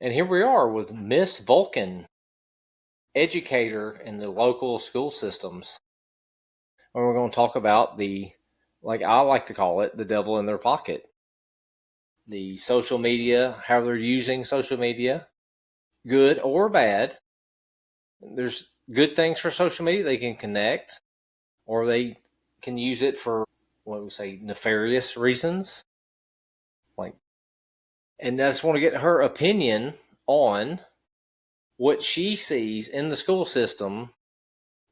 And here we are with Miss Vulcan, educator in the local school systems. And we're going to talk about like I like to call it, the devil in their pocket. The social media, how they're using social media, good or bad. There's good things for social media. They can connect, or they can use it for, what we say, nefarious reasons. And I just want to get her opinion on what she sees in the school system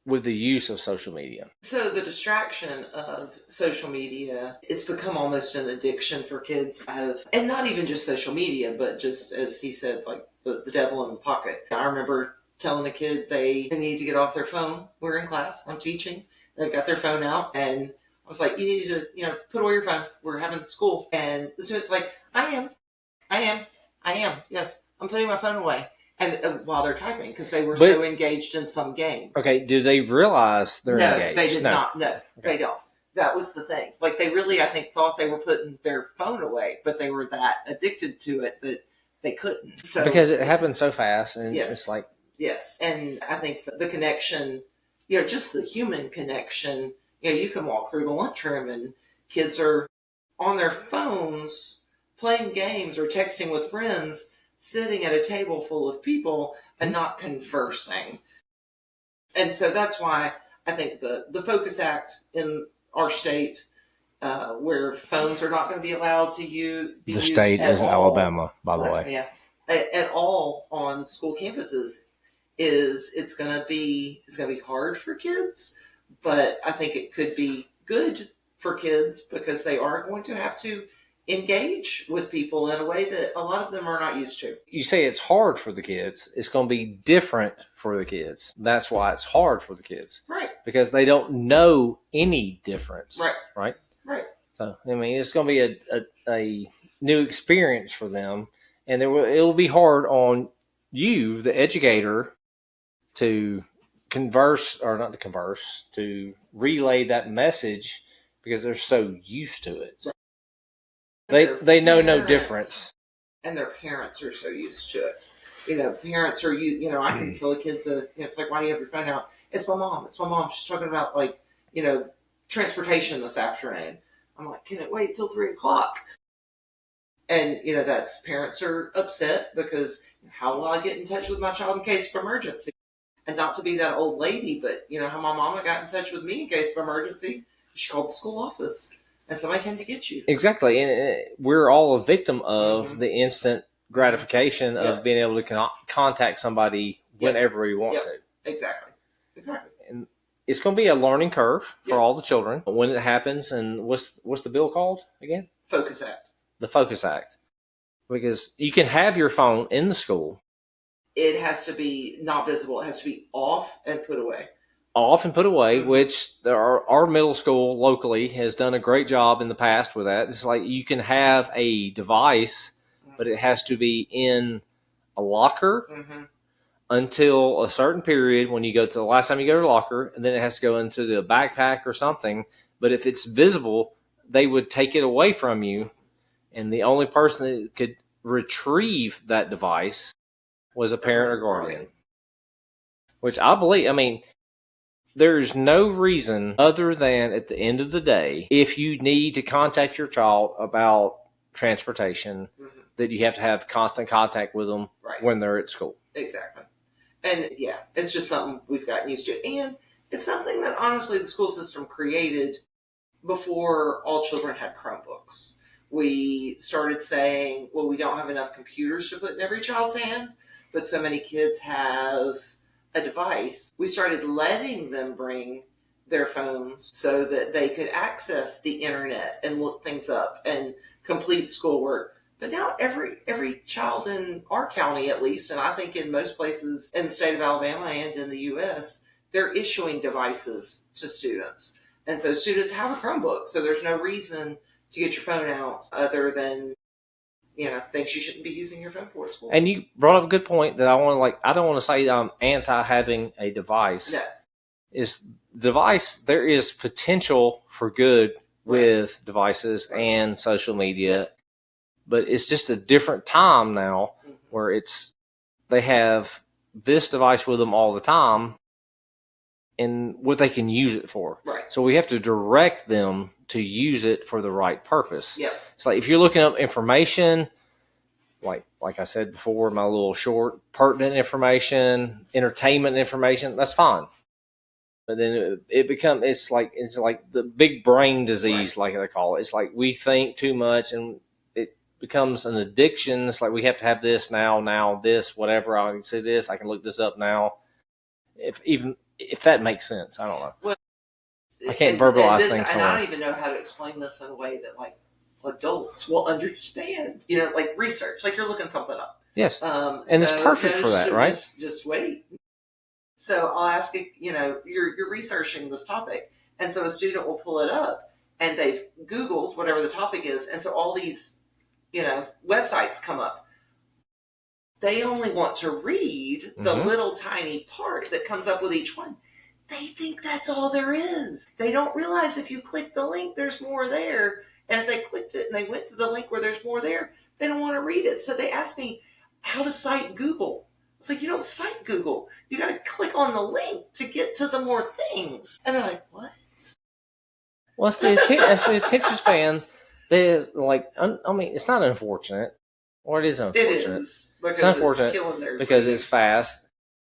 with the use of social media. So the distraction of social media, it's become almost an addiction for kids. And not even just social media, but just as he said, like the devil in the pocket. I remember telling a kid they need to get off their phone. We're in class, I'm teaching. They've got their phone out, and I was like, you need to, put away your phone. We're having school. And the student's like, I am. Yes, I'm putting my phone away. And while they're typing, because they were so engaged in some game. Okay, do they realize they're engaged? No, they did not. No, they don't. That was the thing. Like, they really, I think, thought they were putting their phone away, but they were that addicted to it that they couldn't. So, because it happened so fast, and yes, it's like... Yes, and I think the connection, just the human connection, you can walk through the lunchroom and kids are on their phones playing games or texting with friends, sitting at a table full of people and not conversing. And so that's why I think the Focus Act in our state, where phones are not going to be allowed to use... The state is Alabama, by the way. Yeah. At all on school campuses, it's going to be hard for kids, but I think it could be good for kids because they are going to have to engage with people in a way that a lot of them are not used to. You say it's hard for the kids. It's going to be different for the kids. That's why it's hard for the kids. Right. Because they don't know any difference. Right. Right? Right. So, I mean, it's going to be a new experience for them. And it'll be hard on you, the educator, to to relay that message because they're so used to it. Right. They know no difference. And their parents are so used to it. Parents are, I can tell a kid to, it's like, why do you have your phone out? It's my mom. She's talking about, transportation this afternoon. I'm like, can it wait till 3:00? And, that's, parents are upset because how will I get in touch with my child in case of emergency? And not to be that old lady, but, how my mama got in touch with me in case of emergency. She called the school office. And somebody came to get you. Exactly. And we're all a victim of the instant gratification of being able to contact somebody whenever we want to. Exactly. And it's going to be a learning curve for all the children when it happens. And what's the bill called again? Focus Act. The Focus Act. Because you can have your phone in the school. It has to be not visible. It has to be off and put away. Off and put away, which our middle school locally has done a great job in the past with that. It's like you can have a device, but it has to be in a locker until a certain period when you go to the last time you go to the locker, and then it has to go into the backpack or something. But if it's visible, they would take it away from you, and the only person that could retrieve that device was a parent or guardian. Which I believe, there's no reason other than at the end of the day, if you need to contact your child about transportation, that you have to have constant contact with them when they're at school. Exactly. And it's just something we've gotten used to. And it's something that honestly the school system created before all children had Chromebooks. We started saying, well, we don't have enough computers to put in every child's hand, but so many kids have a device. We started letting them bring their phones so that they could access the internet and look things up and complete schoolwork. But now every child in our county, at least, and I think in most places in the state of Alabama and in the U.S., they're issuing devices to students. And so students have a Chromebook, so there's no reason to get your phone out other than things you shouldn't be using your phone for at school. And you brought up a good point that I don't want to say I'm anti having a device. No. There is potential for good with devices and social media, but it's just a different time now where they have this device with them all the time and what they can use it for. Right. So we have to direct them to use it for the right purpose. Yeah. It's like if you're looking up information, like I said before, my little short, pertinent information, entertainment information, that's fine. But then it's like the big brain disease, like they call it. It's like we think too much and it becomes an addiction. It's like we have to have this now, this, whatever. I can see this, I can look this up now. If that makes sense, I don't know. Well, I can't verbalize things. And I don't even know how to explain this in a way that like adults will understand. You know, like research, like you're looking something up. Yes, and it's perfect for that, right? Just wait. So I'll ask it. You know, you're researching this topic, and so a student will pull it up, and they've Googled whatever the topic is, and so all these, you know, websites come up. They only want to read the little tiny part that comes up with each one. They think that's all there is. They don't realize if you click the link, there's more there. And if they clicked it and they went to the link where there's more there, they don't want to read it. So they asked me how to cite Google. It's like, you don't cite Google. You got to click on the link to get to the more things. And they're like, what? Well, it's the attention span. I mean, it's not unfortunate. Or it is unfortunate. It is. It's unfortunate because it's fast.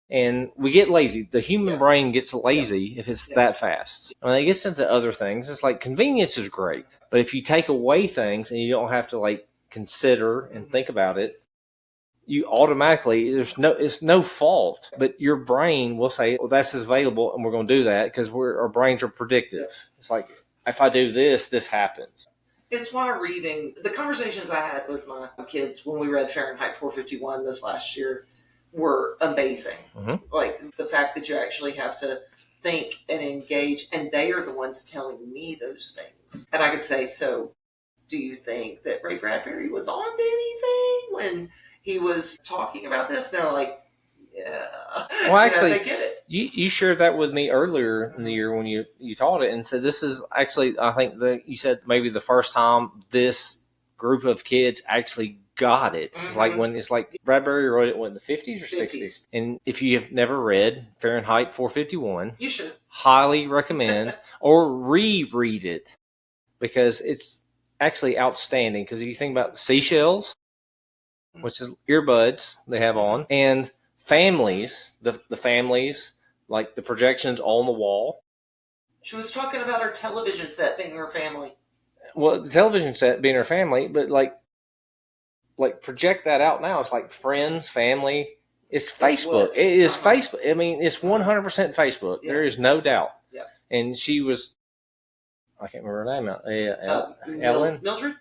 And we get lazy. The human brain gets lazy if it's that fast. When it gets into other things, it's like convenience is great. But if you take away things and you don't have to like consider and think about it, you automatically, it's no fault. But your brain will say, well, that's available and we're going to do that because our brains are predictive. It's like, if I do this, this happens. It's why reading, the conversations I had with my kids when we read Fahrenheit 451 this last year were amazing. Like the fact that you actually have to think and engage, and they are the ones telling me those things. And I could say, so do you think that Ray Bradbury was on to anything when he was talking about this? And they're like, yeah. Well, actually, they get it. You shared that with me earlier in the year when you taught it and said this is actually, I think that you said maybe the first time this group of kids actually got it. It's like Bradbury wrote it in the 50s or 60s. And if you have never read Fahrenheit 451, you should highly recommend or reread it because it's actually outstanding. Because if you think about seashells, which is earbuds they have on, and families, the families, like the projections on the wall. She was talking about her television set being her family. Well, the television set being her family, but like project that out now. It's like friends, family. It's Facebook. It is Facebook. I mean, it's 100% Facebook. Yeah. There is no doubt. Yeah. And she was, I can't remember her name. Ellen? Mildred?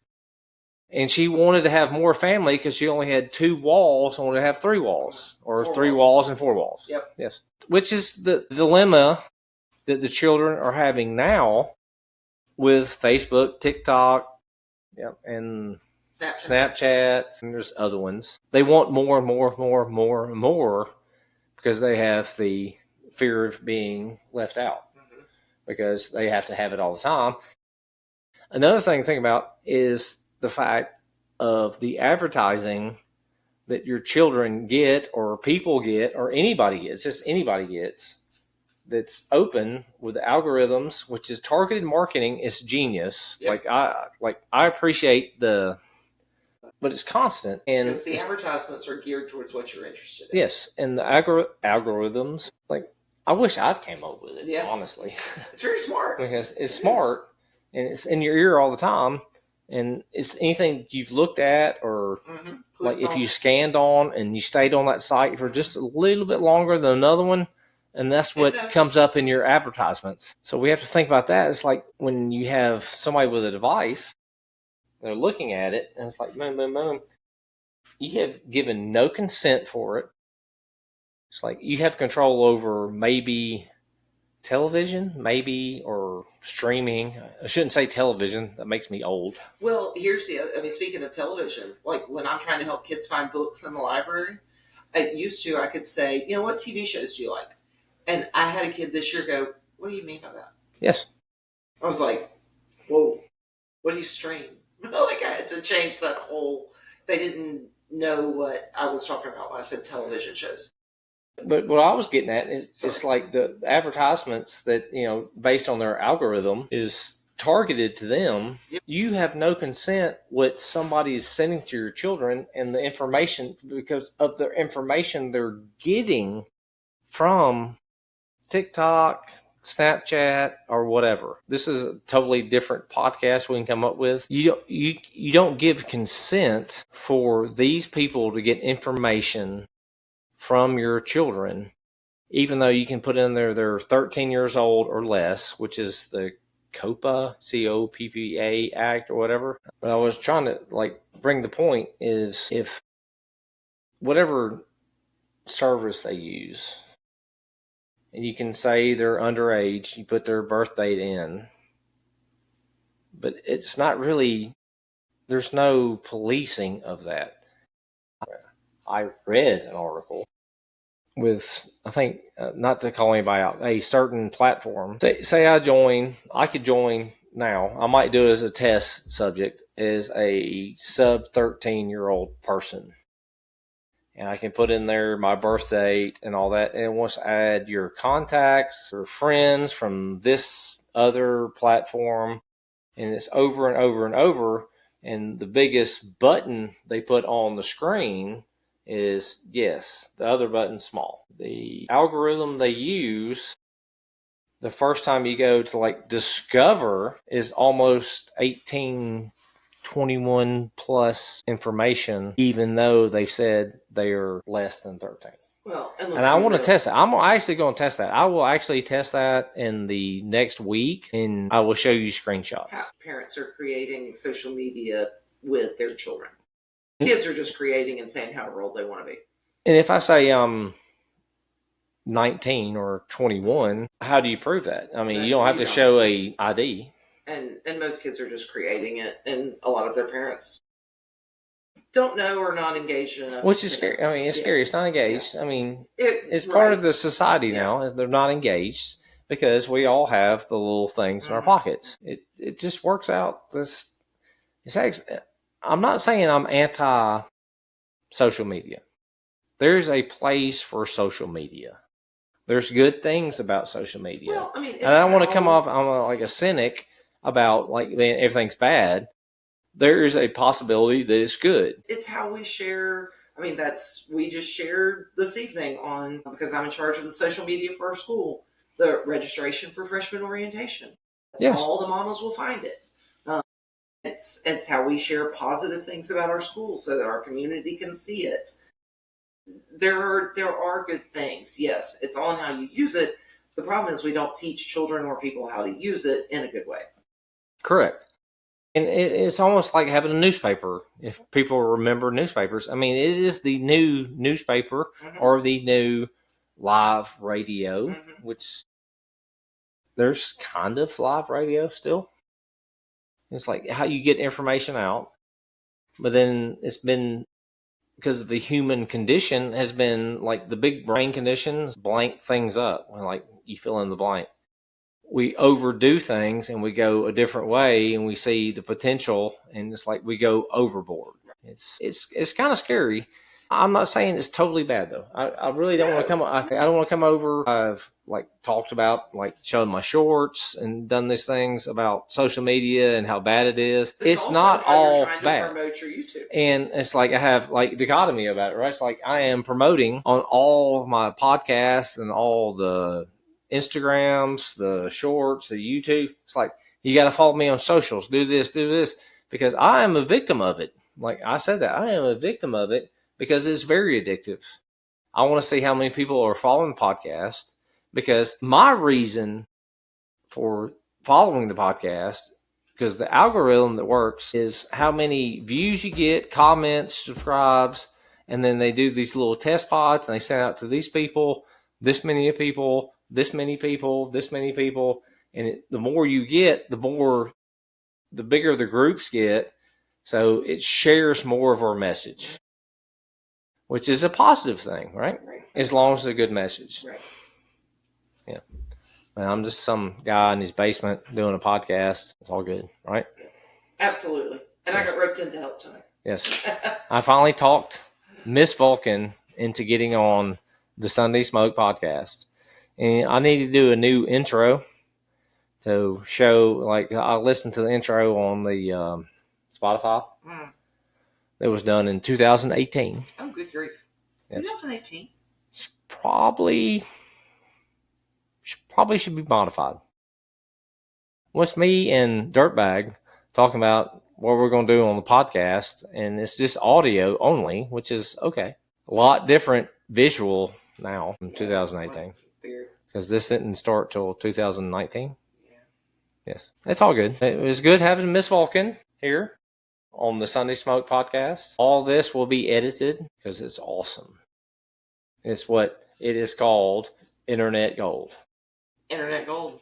And she wanted to have more family because she only had 2 walls. Wanted to have 3 walls, or 4 walls and 4 walls. Yep. Yes. Which is the dilemma that the children are having now with Facebook, TikTok, and Snapchat, and there's other ones. They want more and more and more and more and more because they have the fear of being left out because they have to have it all the time. Another thing to think about is the fact of the advertising that your children get or people get or anybody gets, just anybody gets, that's open with the algorithms, which is targeted marketing. Is genius. Yep. I appreciate but it's constant. And because the advertisements are geared towards what you're interested in. Yes. And the algorithms, like I wish I'd came up with it, honestly. It's very smart. Because it's smart and it's in your ear all the time. And it's anything you've looked at or like if you scanned on and you stayed on that site for just a little bit longer than another one, and that's what comes up in your advertisements. So we have to think about that. It's like when you have somebody with a device, they're looking at it, and it's like, boom, boom, boom. You have given no consent for it. It's like you have control over maybe television, or streaming. I shouldn't say television. That makes me old. Well, speaking of television, like when I'm trying to help kids find books in the library, I could say, you know, what TV shows do you like? And I had a kid this year go, what do you mean by that? Yes. I was like, whoa, what do you stream? Like I had to change that whole, they didn't know what I was talking about when I said television shows. But what I was getting at is it's like the advertisements that, based on their algorithm is targeted to them. Yep. You have no consent what somebody is sending to your children and the information because of the information they're getting from TikTok, Snapchat, or whatever. This is a totally different podcast we can come up with. You don't give consent for these people to get information from your children, even though you can put in there they're 13 years old or less, which is the COPPA, COPPA Act or whatever. But I was trying to bring the point is if whatever service they use, and you can say they're underage, you put their birth date in, but it's not really, there's no policing of that. I read an article with, I think, not to call anybody out, a certain platform. Say I could join now. I might do it as a test subject as a sub 13-year-old person. And I can put in there my birth date and all that. And it wants to add your contacts or friends from this other platform. And it's over and over and over. And the biggest button they put on the screen is yes, the other button's small. The algorithm they use, the first time you go to discover, is almost 18-21 plus information, even though they've said they are less than 13. Well, and I want to test it. I'm actually going to test that. I will actually test that in the next week, and I will show you screenshots. How parents are creating social media with their children. Kids are just creating and saying how old they want to be. And if I say 19 or 21, how do you prove that? I mean, you don't have to show a ID. And most kids are just creating it, and a lot of their parents don't know or not engaged enough. Which is scary. I mean, it's scary. It's not engaged. I mean, it's part of the society now. They're not engaged because we all have the little things in our pockets. It just works out. I'm not saying I'm anti-social media. There's a place for social media. There's good things about social media. Well, I mean, and I don't want to come off I'm like a cynic about everything's bad. There is a possibility that it's good. It's how we share. I mean, we just shared this evening because I'm in charge of the social media for our school, the registration for freshman orientation. That's all the mamas will find it. It's how we share positive things about our school so that our community can see it. There are good things. Yes, it's all in how you use it. The problem is we don't teach children or people how to use it in a good way. Correct. And it's almost like having a newspaper. If people remember newspapers, I mean, it is the new newspaper or the new live radio, which there's kind of live radio still. It's like how you get information out. But then it's been, because the human condition has been like the big brain conditions blank things up. Like you fill in the blank. We overdo things and we go a different way and we see the potential and it's like we go overboard. It's kind of scary. I'm not saying it's totally bad though. I really don't want to come. I don't want to come over. I've talked about showing my shorts and done these things about social media and how bad it is. It's not all bad. Promote your YouTube. And it's like I have dichotomy about it, right? It's like I am promoting on all of my podcasts and all the Instagrams, the shorts, the YouTube. It's like, you got to follow me on socials, do this, because I am a victim of it. Like I said that, I am a victim of it because it's very addictive. I want to see how many people are following the podcast because my reason for following the podcast, because the algorithm that works is how many views you get, comments, subscribes, and then they do these little test pods and they send out to these people, this many people, this many people, this many people, and the more you get, the bigger the groups get, so it shares more of our message, which is a positive thing, right? As long as it's a good message. Right. Yeah. And I'm just some guy in his basement doing a podcast. It's all good, right? Absolutely. And I got roped in to help tonight. Yes. I finally talked Miss Vulcan into getting on the Sunday Smoke podcast. And I need to do a new intro to show, like, I listened to the intro on the Spotify. It was done in 2018. Oh, good grief. Yes. 2018? It's probably should be modified. What's me and Dirtbag talking about what we're going to do on the podcast, and it's just audio only, which is okay. A lot different visual now in 2018 because this didn't start till 2019. Yeah. Yes, it's all good. It was good having Miss Vulcan here on the Sunday Smoke podcast. All this will be edited because it's awesome. It's what it is called, Internet Gold. Internet gold.